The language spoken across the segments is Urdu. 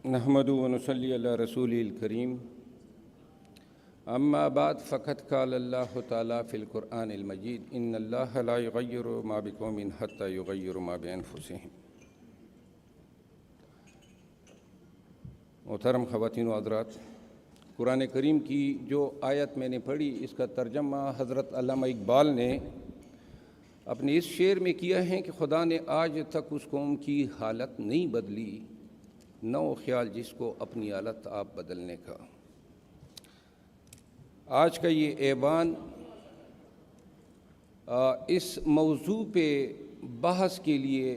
نحمد و نصلی علی رسول الکریم اما بعد فقد قال اللہ تعالیٰ فی القرآن المجید ان اللہ لا یغیر ما بقوم حتی یغیروا ما بانفسہم۔ محترم خواتین و حضرات، قرآن کریم کی جو آیت میں نے پڑھی اس کا ترجمہ حضرت علامہ اقبال نے اپنے اس شعر میں کیا ہے کہ خدا نے آج تک اس قوم کی حالت نہیں بدلی، نو خیال جس کو اپنی حالت آپ بدلنے کا۔ آج کا یہ ایوان اس موضوع پہ بحث کے لیے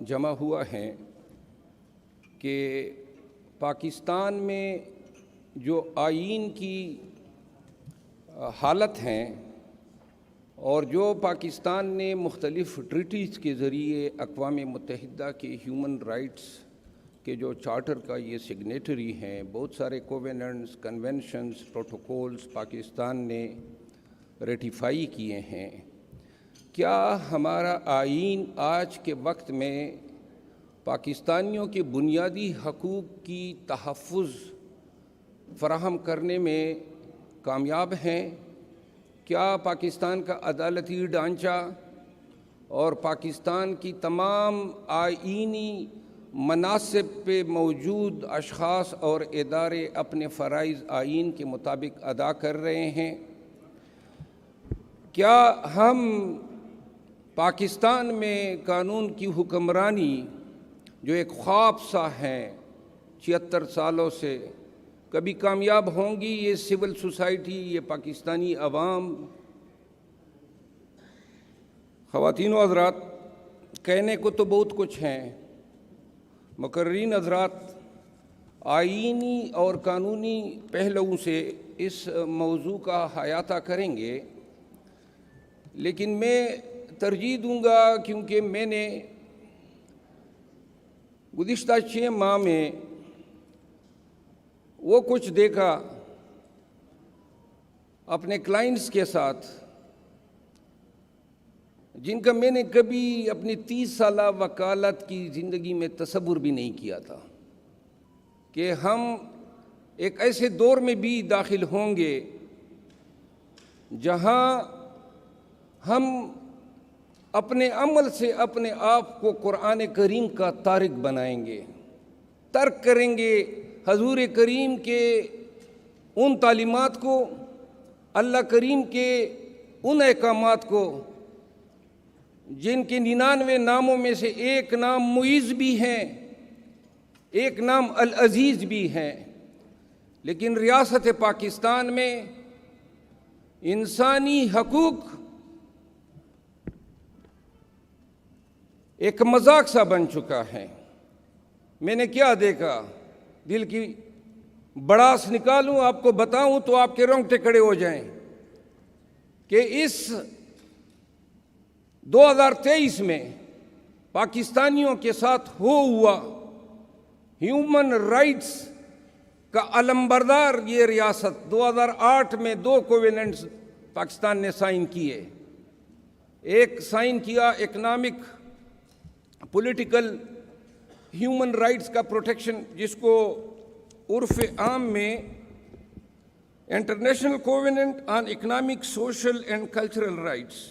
جمع ہوا ہے کہ پاکستان میں جو آئین کی حالت ہیں اور جو پاکستان نے مختلف ٹریٹیز کے ذریعے اقوام متحدہ کے ہیومن رائٹس کے جو چارٹر کا یہ سگنیٹری ہیں، بہت سارے کووننٹس، کنونشنز، پروٹوکولز پاکستان نے ریٹیفائی کیے ہیں، کیا ہمارا آئین آج کے وقت میں پاکستانیوں کے بنیادی حقوق کی تحفظ فراہم کرنے میں کامیاب ہیں؟ کیا پاکستان کا عدالتی ڈھانچہ اور پاکستان کی تمام آئینی مناصب پہ موجود اشخاص اور ادارے اپنے فرائض آئین کے مطابق ادا کر رہے ہیں؟ کیا ہم پاکستان میں قانون کی حکمرانی جو ایک خواب سا ہے 76 سالوں سے، کبھی کامیاب ہوں گی؟ یہ سول سوسائٹی، یہ پاکستانی عوام؟ خواتین و حضرات، کہنے کو تو بہت کچھ ہیں، مقررین حضرات آئینی اور قانونی پہلوؤں سے اس موضوع کا احاطہ کریں گے، لیکن میں ترجیح دوں گا کیونکہ میں نے گزشتہ 6 ماہ میں وہ کچھ دیکھا اپنے کلائنٹس کے ساتھ جن کا میں نے کبھی اپنی 30 سالہ وکالت کی زندگی میں تصور بھی نہیں کیا تھا کہ ہم ایک ایسے دور میں بھی داخل ہوں گے جہاں ہم اپنے عمل سے اپنے آپ کو قرآن کریم کا تارک بنائیں گے، ترک کریں گے حضور کریم کے ان تعلیمات کو، اللہ کریم کے ان احکامات کو جن کے 99 ناموں میں سے ایک نام معیز بھی ہیں، ایک نام العزیز بھی ہیں، لیکن ریاست پاکستان میں انسانی حقوق ایک مذاق سا بن چکا ہے۔ میں نے کیا دیکھا، دل کی بڑاس نکالوں آپ کو بتاؤں تو آپ کے رونگٹے کھڑے ہو جائیں کہ اس 2023 میں پاکستانیوں کے ساتھ ہوا ہیومن رائٹس کا علمبردار یہ ریاست 2008 میں 2 کووننٹس پاکستان نے سائن کیے، ایک سائن کیا اکنامک پولیٹیکل ہیومن رائٹس کا پروٹیکشن، جس کو عرف عام میں international covenant on economic, social and cultural rights.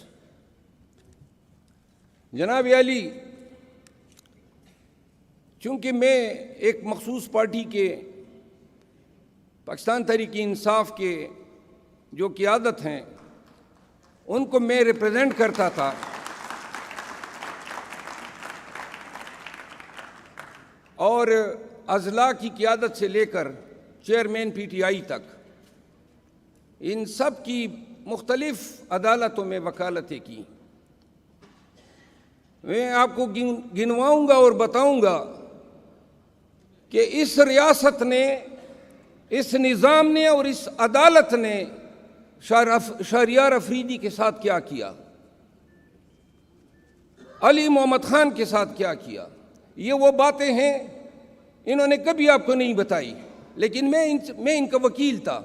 جناب علی، چونکہ میں ایک مخصوص پارٹی کے پاکستان تحریک انصاف کے جو قیادت ہیں ان کو میں ریپرزینٹ کرتا تھا، اور اضلاع کی قیادت سے لے کر چیئرمین پی ٹی آئی تک ان سب کی مختلف عدالتوں میں وکالتیں کی۔ میں آپ کو گنواؤں گا اور بتاؤں گا کہ اس ریاست نے، اس نظام نے اور اس عدالت نے شہریار افریدی کے ساتھ کیا کیا، علی محمد خان کے ساتھ کیا کیا۔ یہ وہ باتیں ہیں انہوں نے کبھی آپ کو نہیں بتائی، لیکن میں ان کا وکیل تھا،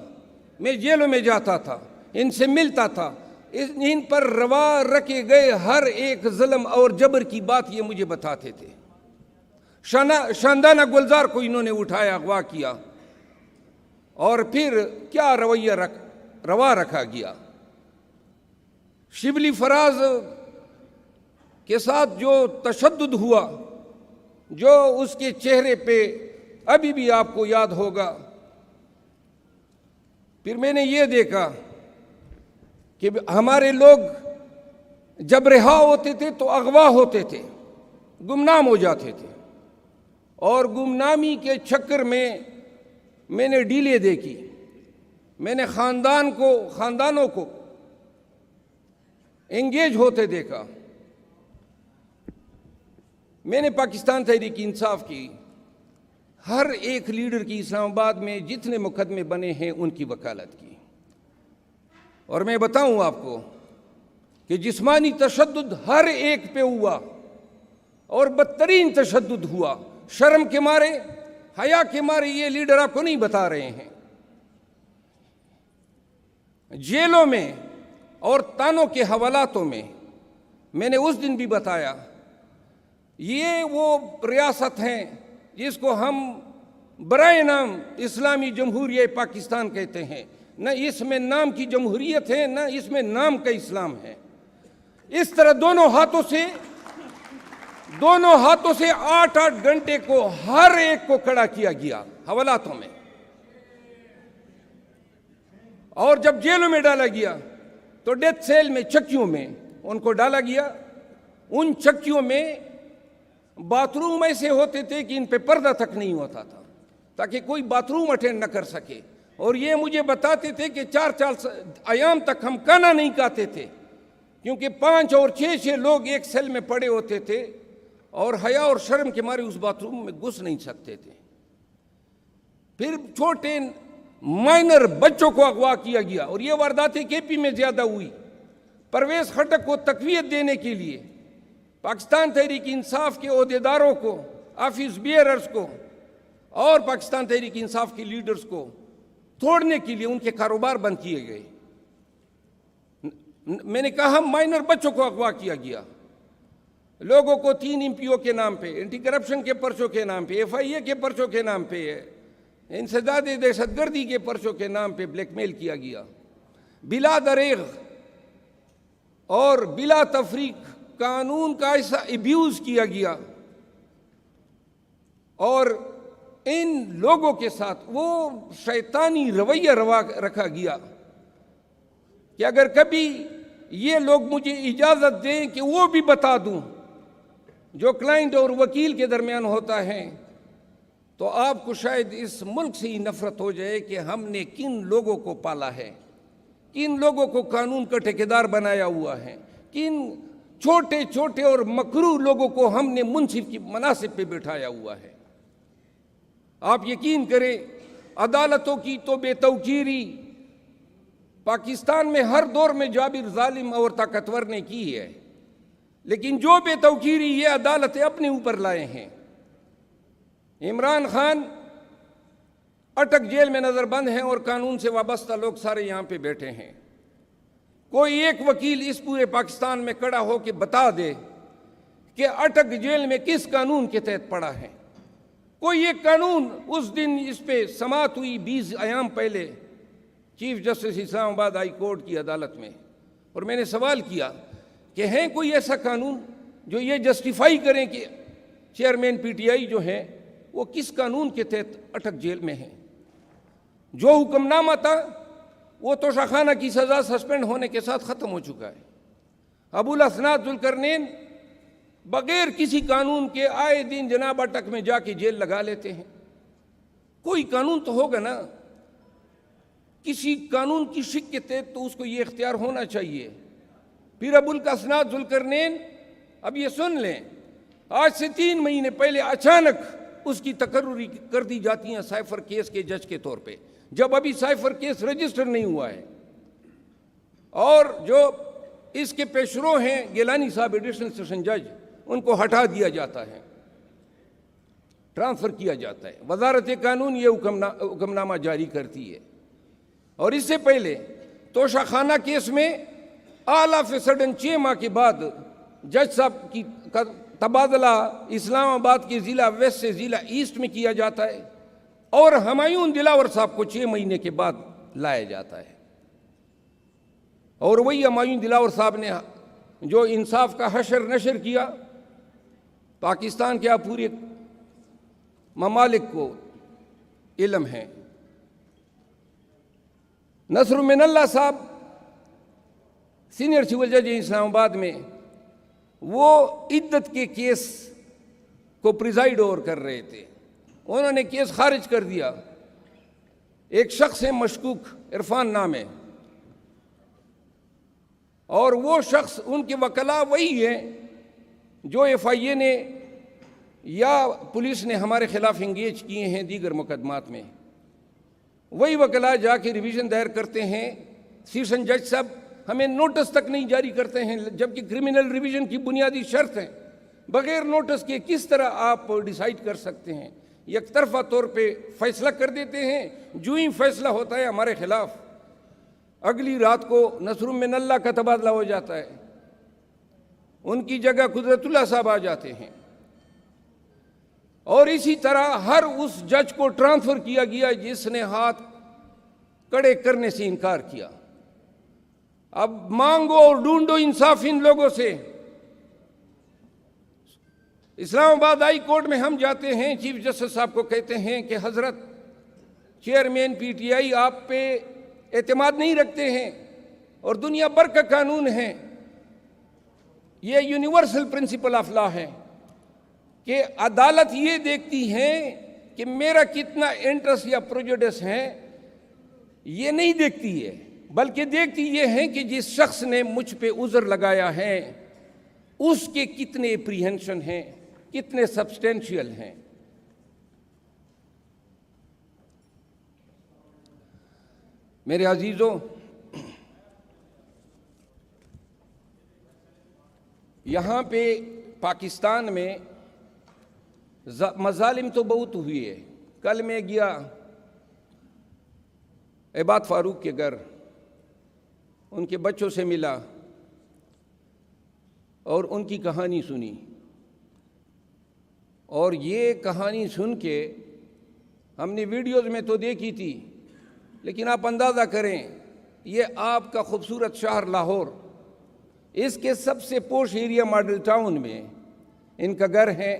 میں جیلوں میں جاتا تھا، ان سے ملتا تھا، ان پر روا رکھے گئے ہر ایک ظلم اور جبر کی بات یہ مجھے بتاتے تھے۔ شاندانہ گلزار کو انہوں نے اٹھایا، اغوا کیا، اور پھر کیا رویہ روا رکھا گیا۔ شبلی فراز کے ساتھ جو تشدد ہوا، جو اس کے چہرے پہ ابھی بھی آپ کو یاد ہوگا۔ پھر میں نے یہ دیکھا کہ ہمارے لوگ جب رہا ہوتے تھے تو اغوا ہوتے تھے، گمنام ہو جاتے تھے، اور گمنامی کے چکر میں نے ڈیلے دیکھی، میں نے خاندانوں کو انگیج ہوتے دیکھا۔ میں نے پاکستان تحریک انصاف کی ہر ایک لیڈر کی اسلام آباد میں جتنے مقدمے بنے ہیں ان کی وکالت کی، اور میں بتاؤں آپ کو کہ جسمانی تشدد ہر ایک پہ ہوا، اور بدترین تشدد ہوا۔ شرم کے مارے، حیا کے مارے یہ لیڈر آپ کو نہیں بتا رہے ہیں۔ جیلوں میں اور تانوں کے حوالاتوں میں نے اس دن بھی بتایا، یہ وہ ریاست ہیں جس کو ہم برائے نام اسلامی جمہوریہ پاکستان کہتے ہیں۔ نہ اس میں نام کی جمہوریت ہے، نہ اس میں نام کا اسلام ہے۔ اس طرح دونوں ہاتھوں سے 8-8 گھنٹے کو ہر ایک کو کھڑا کیا گیا حوالاتوں میں، اور جب جیلوں میں ڈالا گیا تو ڈیتھ سیل میں، چکیوں میں ان کو ڈالا گیا۔ ان چکیوں میں باتھ روم ایسے ہوتے تھے کہ ان پہ پردہ تک نہیں ہوتا تھا، تاکہ کوئی باتھ روم اٹینڈ نہ کر سکے، اور یہ مجھے بتاتے تھے کہ 4 ایام تک ہم کھانا نہیں کھاتے تھے، کیونکہ 5 اور 6 لوگ ایک سیل میں پڑے ہوتے تھے، اور حیا اور شرم کے مارے اس باتھ روم میں گھس نہیں سکتے تھے۔ پھر چھوٹے مائنر بچوں کو اغوا کیا گیا، اور یہ وارداتیں کے پی میں زیادہ ہوئی۔ پرویز خٹک کو تقویت دینے کے لیے پاکستان تحریک انصاف کے عہدیداروں کو، آفس بیئررز کو، اور پاکستان تحریک انصاف کے لیڈرز کو توڑنے کے لیے ان کے کاروبار بند کیے گئے۔ میں نے کہا مائنر بچوں کو اغوا کیا گیا، لوگوں کو 3 MPO کے نام پہ، اینٹی کرپشن کے پرچوں کے نام پہ، FIA کے پرچوں کے نام پہ، انسداد دہشت گردی کے پرچوں کے نام پہ بلیک میل کیا گیا، بلا دریغ اور بلا تفریق قانون کا ایسا ایبیوز کیا گیا، اور ان لوگوں کے ساتھ وہ شیطانی رویہ رکھا گیا کہ اگر کبھی یہ لوگ مجھے اجازت دیں کہ وہ بھی بتا دوں جو کلائنٹ اور وکیل کے درمیان ہوتا ہے، تو آپ کو شاید اس ملک سے ہی نفرت ہو جائے کہ ہم نے کن لوگوں کو پالا ہے، کن لوگوں کو قانون کا ٹھیکیدار بنایا ہوا ہے، کن چھوٹے چھوٹے اور مکروہ لوگوں کو ہم نے منصف کی مناصب پہ بٹھایا ہوا ہے۔ آپ یقین کریں، عدالتوں کی تو بے توقیری پاکستان میں ہر دور میں جابر ظالم اور طاقتور نے کی ہے، لیکن جو بے توقیری یہ عدالتیں اپنے اوپر لائے ہیں۔ عمران خان اٹک جیل میں نظر بند ہیں، اور قانون سے وابستہ لوگ سارے یہاں پہ بیٹھے ہیں۔ کوئی ایک وکیل اس پورے پاکستان میں کھڑا ہو کے بتا دے کہ اٹک جیل میں کس قانون کے تحت پڑا ہے۔ کوئی ایک قانون اس دن اس پہ سماعت ہوئی 20 ایام پہلے چیف جسٹس اسلام آباد ہائی کورٹ کی عدالت میں، اور میں نے سوال کیا کہ ہے کوئی ایسا قانون جو یہ جسٹیفائی کریں کہ چیئرمین PTI جو ہیں وہ کس قانون کے تحت اٹک جیل میں ہیں۔ جو حکم نامہ تھا وہ توشاخانہ کی سزا سسپینڈ ہونے کے ساتھ ختم ہو چکا ہے۔ ابوالاسناد ذوالقرنین بغیر کسی قانون کے آئے دن جناب اٹک میں جا کے جیل لگا لیتے ہیں۔ کوئی قانون تو ہوگا نا، کسی قانون کی شک کے تحت تو اس کو یہ اختیار ہونا چاہیے۔ پھر ابوالاسناد ذوالقرنین، اب یہ سن لیں، آج سے 3 مہینے پہلے اچانک اس کی تقرری کر دی جاتی ہیں سائفر کیس کے جج کے طور پہ، جب ابھی سائفر کیس رجسٹر نہیں ہوا ہے، اور جو اس کے پیشرو ہیں گیلانی صاحب ایڈیشنل سیشن جج، ان کو ہٹا دیا جاتا ہے، ٹرانسفر کیا جاتا ہے۔ وزارت قانون یہ حکم نامہ جاری کرتی ہے۔ اور اس سے پہلے توشاخانہ کیس میں آل آف اے سڈن 6 ماہ کے بعد جج صاحب تبادلہ اسلام آباد کے ضلع ویسٹ سے ضلع ایسٹ میں کیا جاتا ہے اور ہمایوں دلاور صاحب کو 6 مہینے کے بعد لایا جاتا ہے. اور وہی ہمایوں دلاور صاحب نے جو انصاف کا حشر نشر کیا، پاکستان کے پورے ممالک کو علم ہے. نصر من اللہ صاحب سینئر سول جج اسلام آباد میں وہ عدت کے کیس کو پریزائڈ اوور کر رہے تھے. انہوں نے کیس خارج کر دیا. ایک شخص ہے مشکوک، عرفان نام ہے، اور وہ شخص ان کے وکلاء وہی ہیں جو ایف آئی اے نے یا پولیس نے ہمارے خلاف انگیج کیے ہیں دیگر مقدمات میں. وہی وکلاء جا کے ریویژن دائر کرتے ہیں. سیشن جج صاحب ہمیں نوٹس تک نہیں جاری کرتے ہیں، جبکہ کرمنل ریویژن کی بنیادی شرط ہے. بغیر نوٹس کے کس طرح آپ ڈیسائیڈ کر سکتے ہیں؟ یک طرفہ طور پہ فیصلہ کر دیتے ہیں. جو ہی فیصلہ ہوتا ہے ہمارے خلاف، اگلی رات کو نصر من اللہ کا تبادلہ ہو جاتا ہے. ان کی جگہ قدرت اللہ صاحب آ جاتے ہیں. اور اسی طرح ہر اس جج کو ٹرانسفر کیا گیا جس نے ہاتھ کڑے کرنے سے انکار کیا. اب مانگو اور ڈھونڈو انصاف ان لوگوں سے. اسلام آباد ہائی کورٹ میں ہم جاتے ہیں، چیف جسٹس صاحب کو کہتے ہیں کہ حضرت چیئرمین پی ٹی آئی آپ پہ اعتماد نہیں رکھتے ہیں اور دنیا بھر کا قانون ہے، یہ یونیورسل پرنسپل آف لا ہے کہ عدالت یہ دیکھتی ہے کہ میرا کتنا انٹرسٹ یا پروجوڈس ہے، یہ نہیں دیکھتی ہے، بلکہ دیکھتی یہ ہے کہ جس شخص نے مجھ پہ عذر لگایا ہے اس کے کتنے اپریہنشن ہیں، کتنے سبسٹینشیل ہیں. میرے عزیزوں، یہاں پہ پاکستان میں مظالم تو بہت ہوئی ہے. کل میں گیا عباد فاروق کے گھر، ان کے بچوں سے ملا اور ان کی کہانی سنی. اور یہ کہانی سن کے ہم نے ویڈیوز میں تو دیکھی تھی، لیکن آپ اندازہ کریں، یہ آپ کا خوبصورت شہر لاہور، اس کے سب سے پوش ایریا ماڈل ٹاؤن میں ان کا گھر ہے.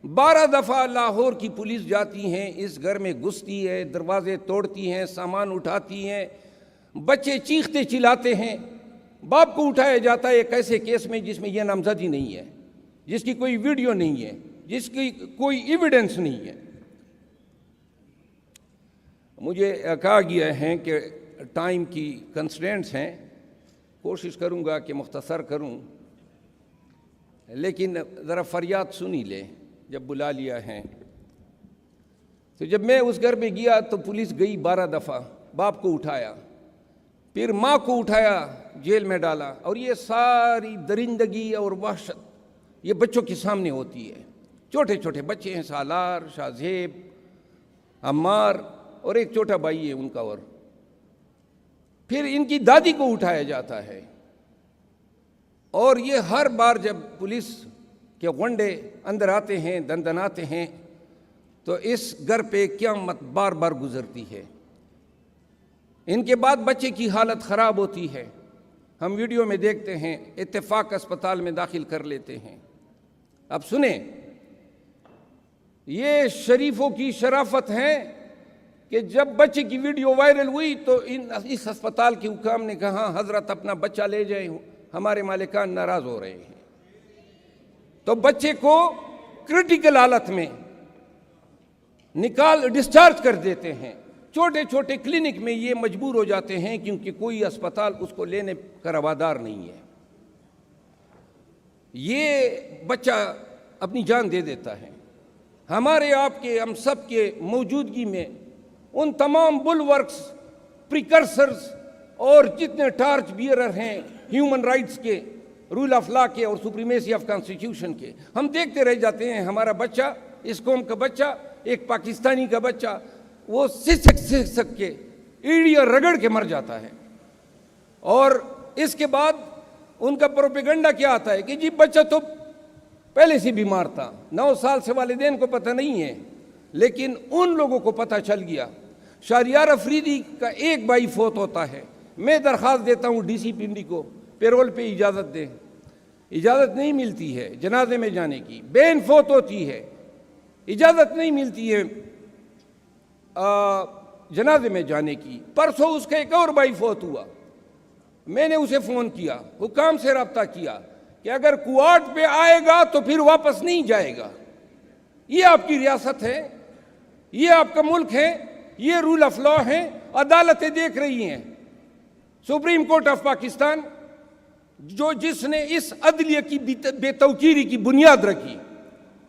12 دفعہ لاہور کی پولیس جاتی ہیں، اس گھر میں گھستی ہے، دروازے توڑتی ہیں، سامان اٹھاتی ہیں، بچے چیختے چلاتے ہیں. باپ کو اٹھایا جاتا ہے ایک ایسے کیس میں جس میں یہ نامزدگی نہیں ہے، جس کی کوئی ویڈیو نہیں ہے، جس کی کوئی ایویڈنس نہیں ہے. مجھے کہا گیا ہے کہ ٹائم کی کنسٹرینٹس ہیں، کوشش کروں گا کہ مختصر کروں، لیکن ذرا فریاد سنی لے. جب بلا لیا ہے تو جب میں اس گھر میں گیا تو پولیس گئی 12 دفعہ، باپ کو اٹھایا، پھر ماں کو اٹھایا، جیل میں ڈالا. اور یہ ساری درندگی اور وحشت یہ بچوں کے سامنے ہوتی ہے. چھوٹے چھوٹے بچے ہیں، سالار، شاہ زیب، عمار، اور ایک چھوٹا بھائی ہے ان کا. اور پھر ان کی دادی کو اٹھایا جاتا ہے. اور یہ ہر بار جب پولیس کے غنڈے اندر آتے ہیں، دندناتے ہیں، تو اس گھر پہ قیامت بار بار گزرتی ہے. ان کے بعد بچے کی حالت خراب ہوتی ہے. ہم ویڈیو میں دیکھتے ہیں، اتفاق اسپتال میں داخل کر لیتے ہیں. اب سنیں، یہ شریفوں کی شرافت ہے کہ جب بچے کی ویڈیو وائرل ہوئی تو اس ہسپتال کے حکام نے کہا حضرت اپنا بچہ لے جائیں، ہمارے مالکان ناراض ہو رہے ہیں. تو بچے کو کرٹیکل حالت میں ڈسچارج کر دیتے ہیں. چھوٹے چھوٹے کلینک میں یہ مجبور ہو جاتے ہیں کیونکہ کوئی اسپتال اس کو لینے کا روادار نہیں ہے. یہ بچہ اپنی جان دے دیتا ہے. ہمارے آپ کے، ہم سب کے موجودگی میں ان تمام بل ورکس، پریکرسرز اور جتنے ٹارچ بیئرر ہیں ہیومن رائٹس کے، رول آف لا کے اور سپریمیسی آف کانسٹیٹیوشن کے، ہم دیکھتے رہ جاتے ہیں. ہمارا بچہ، اس قوم کا بچہ، ایک پاکستانی کا بچہ، وہ سسک کے ایڑیاں رگڑ کے مر جاتا ہے. اور اس کے بعد ان کا پروپیگنڈا کیا آتا ہے کہ جی بچہ تو پہلے سے بیمار تھا، 9 سال سے والدین کو پتہ نہیں ہے، لیکن ان لوگوں کو پتہ چل گیا۔ شہریار افریدی کا ایک بھائی فوت ہوتا ہے، میں درخواست دیتا ہوں ڈی سی پنڈی کو پیرول پہ اجازت دیں، اجازت نہیں ملتی ہے جنازے میں جانے کی، بہن فوت ہوتی ہے اجازت نہیں ملتی ہے جنازے میں جانے کی۔ پرسوں اس کا ایک اور بھائی فوت ہوا، میں نے اسے فون کیا، حکام سے رابطہ کیا کہ اگر کوارٹ پہ آئے گا تو پھر واپس نہیں جائے گا۔ یہ آپ کی ریاست ہے، یہ آپ کا ملک ہے، یہ رول آف لا ہے، عدالتیں دیکھ رہی ہیں۔ سپریم کورٹ آف پاکستان جس نے اس عدلیہ کی بے توقیری کی بنیاد رکھی،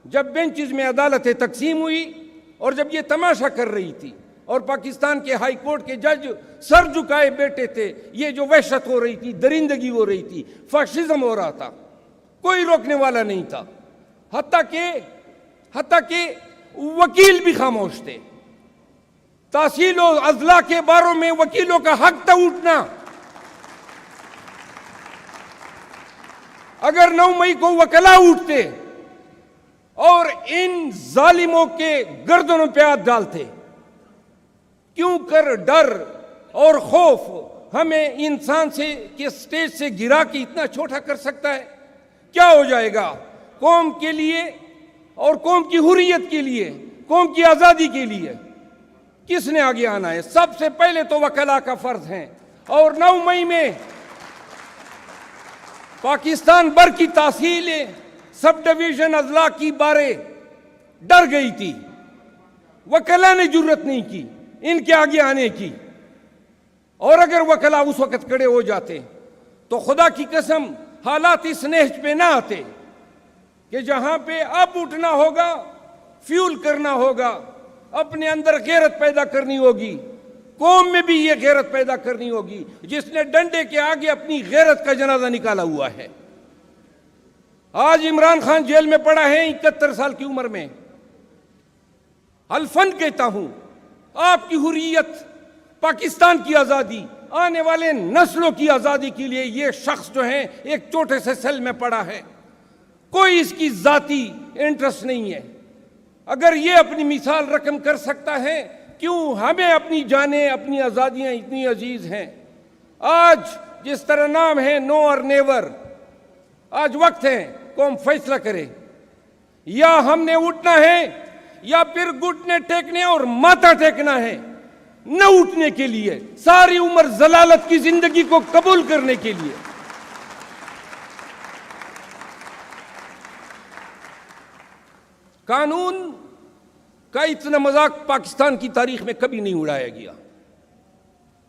جب بینچز میں عدالتیں تقسیم ہوئی اور جب یہ تماشا کر رہی تھی اور پاکستان کے ہائی کورٹ کے جج سر جھکائے بیٹھے تھے، یہ جو وحشت ہو رہی تھی، درندگی ہو رہی تھی، فاشزم ہو رہا تھا، کوئی روکنے والا نہیں تھا، حتیٰ کہ وکیل بھی خاموش تھے۔ تحصیل و اضلاع کے باروں میں وکیلوں کا حق تھا اٹھنا۔ اگر 9 مئی کو وکلاء اٹھتے اور ان ظالموں کے گردنوں پہ ہاتھ ڈالتے، کیوں کر ڈر اور خوف ہمیں انسان کے سٹیج سے گرا کے اتنا چھوٹا کر سکتا ہے؟ کیا ہو جائے گا قوم کے لیے اور قوم کی حریت کے لیے، قوم کی آزادی کے لیے کس نے آگے آنا ہے؟ سب سے پہلے تو وکلاء کا فرض ہے۔ اور 9 مئی میں پاکستان بھر کی تحصیلیں، سب ڈویژن اضلاع کی باریں ڈر گئی تھی، وکلاء نے جرت نہیں کی ان کے آگے آنے کی۔ اور اگر وکلاء اس وقت کھڑے ہو جاتے تو خدا کی قسم حالات اس نہج پہ نہ آتے کہ جہاں پہ اب اٹھنا ہوگا، فیول کرنا ہوگا، اپنے اندر غیرت پیدا کرنی ہوگی، قوم میں بھی یہ غیرت پیدا کرنی ہوگی جس نے ڈنڈے کے آگے اپنی غیرت کا جنازہ نکالا ہوا ہے۔ آج عمران خان جیل میں پڑا ہے 71 سال کی عمر میں۔ الفن کہتا ہوں، آپ کی حریت، پاکستان کی آزادی، آنے والے نسلوں کی آزادی کے لیے یہ شخص جو ہے ایک چھوٹے سے سیل میں پڑا ہے، کوئی اس کی ذاتی انٹرسٹ نہیں ہے۔ اگر یہ اپنی مثال رقم کر سکتا ہے، کیوں ہمیں اپنی جانیں، اپنی آزادیاں اتنی عزیز ہیں؟ آج جس طرح نام ہے نو اور نیور، آج وقت ہے قوم فیصلہ کرے، یا ہم نے اٹھنا ہے یا پھر گھٹنے ٹیکنے اور ماتھا ٹیکنا ہے۔ نہ اٹھنے کے لیے، ساری عمر ضلالت کی زندگی کو قبول کرنے کے لیے۔ قانون کا اتنا مذاق پاکستان کی تاریخ میں کبھی نہیں اڑایا گیا۔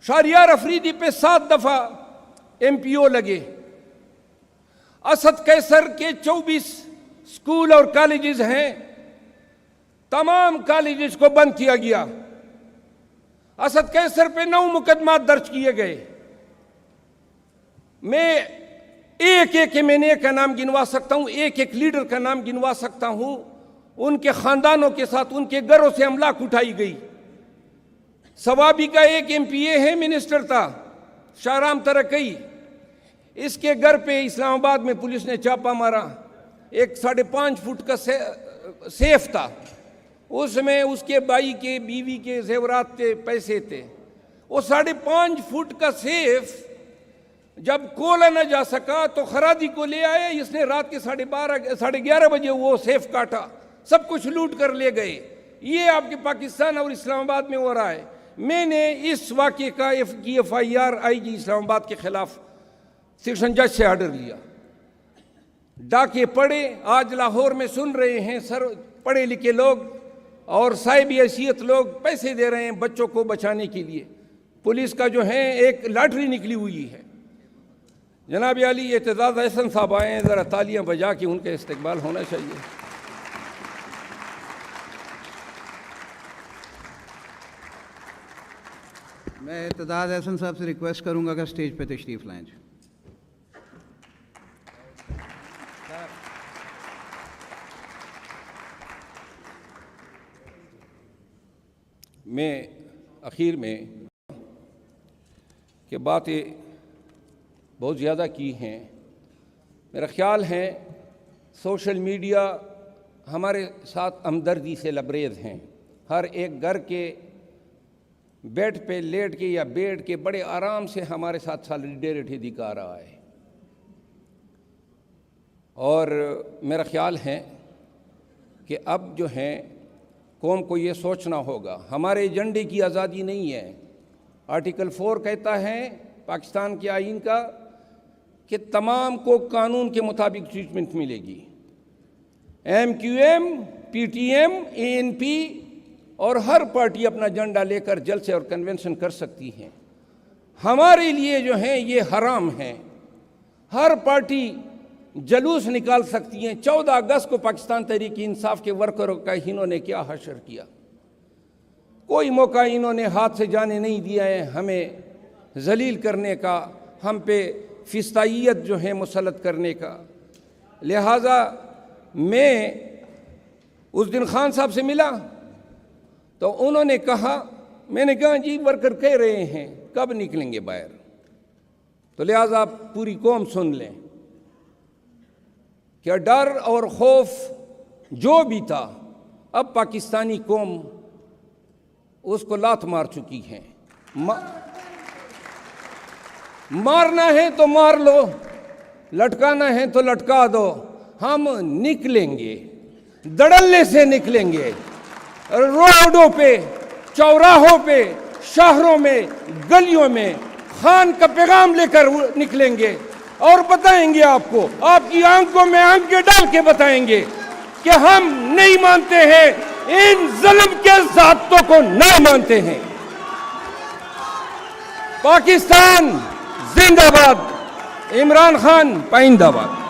شہریار افریدی پہ 7 دفعہ MPO لگے، اسد قیصر کے 24 سکول اور کالجز ہیں، تمام کالجز کو بند کیا گیا۔ اسد قیصر پہ 9 مقدمات درج کیے گئے۔ میں ایک ایم این اے کا نام گنوا سکتا ہوں، ایک لیڈر کا نام گنوا سکتا ہوں، ان کے خاندانوں کے ساتھ ان کے گھروں سے املاک اٹھائی گئی۔ ثوابی کا ایک MPA ہے، منسٹر تھا، شاہرام ترکی، اس کے گھر پہ اسلام آباد میں پولیس نے چھاپا مارا، ایک 5.5 فٹ کا سیف تھا، اس میں اس کے بھائی کے بیوی کے زیورات تھے، پیسے تھے۔ وہ 5.5 فٹ کا سیف جب کھولا نہ جا سکا تو خرادی کو لے آیا، اس نے رات کے 11:30 بجے وہ سیف کاٹا، سب کچھ لوٹ کر لے گئے۔ یہ آپ کے پاکستان اور اسلام آباد میں ہو رہا ہے۔ میں نے اس واقعے کا FIR IG اسلام آباد کے خلاف سیکشن جج سے آرڈر لیا۔ ڈاکے پڑے، آج لاہور میں سن رہے ہیں، پڑھے لکھے لوگ اور صاحب حیثیت لوگ پیسے دے رہے ہیں بچوں کو بچانے کے لیے۔ پولیس کا جو ہے ایک لاٹری نکلی ہوئی ہے۔ جناب علی اعتزاز احسن صاحب آئے ہیں، ذرا تالیاں بجا کے ان کا استقبال ہونا چاہیے۔ میں اعتزاز احسن صاحب سے ریکویسٹ کروں گا کہ اسٹیج پہ تشریف لائیں۔ میں اخیر میں کہ باتیں بہت زیادہ کی ہیں، میرا خیال ہے سوشل میڈیا ہمارے ساتھ ہمدردی سے لبریز ہیں. ہر ایک گھر کے بیڈ پہ لیٹ کے یا بیٹھ کے بڑے آرام سے ہمارے ساتھ سالیڈیریٹی دکھا رہا ہے. اور میرا خیال ہے کہ اب جو ہے قوم کو یہ سوچنا ہوگا، ہمارے ایجنڈے کی آزادی نہیں ہے. آرٹیکل 4 کہتا ہے پاکستان کے آئین کا کہ تمام کو قانون کے مطابق ٹریٹمنٹ ملے گی. M Q M, P T M, A N P اور ہر پارٹی اپنا جھنڈا لے کر جلسے اور کنونشن کر سکتی ہیں. ہمارے لیے جو ہیں یہ حرام ہیں. ہر پارٹی جلوس نکال سکتی ہیں. 14 اگست کو پاکستان تحریک انصاف کے ورکروں کا انہوں نے کیا حشر کیا. کوئی موقع انہوں نے ہاتھ سے جانے نہیں دیا ہے ہمیں ذلیل کرنے کا، ہم پہ فسطائیت جو ہے مسلط کرنے کا. لہٰذا میں اس دن خان صاحب سے ملا تو انہوں نے کہا، میں نے کہا جی ورکر کہہ رہے ہیں کب نکلیں گے باہر. تو لہٰذا پوری قوم سن لیں کہ ڈر اور خوف جو بھی تھا اب پاکستانی قوم اس کو لات مار چکی ہے. مارنا ہے تو مار لو، لٹکانا ہے تو لٹکا دو. ہم نکلیں گے، دڑلے سے نکلیں گے، روڈوں پہ، چوراہوں پہ، شہروں میں، گلیوں میں خان کا پیغام لے کر نکلیں گے اور بتائیں گے آپ کو، آپ کی آنکھوں میں آنکھیں ڈال کے بتائیں گے کہ ہم نہیں مانتے ہیں، ان ظلم کے ذاتوں کو نہیں مانتے ہیں. پاکستان زندہ باد، عمران خان پائندہ باد.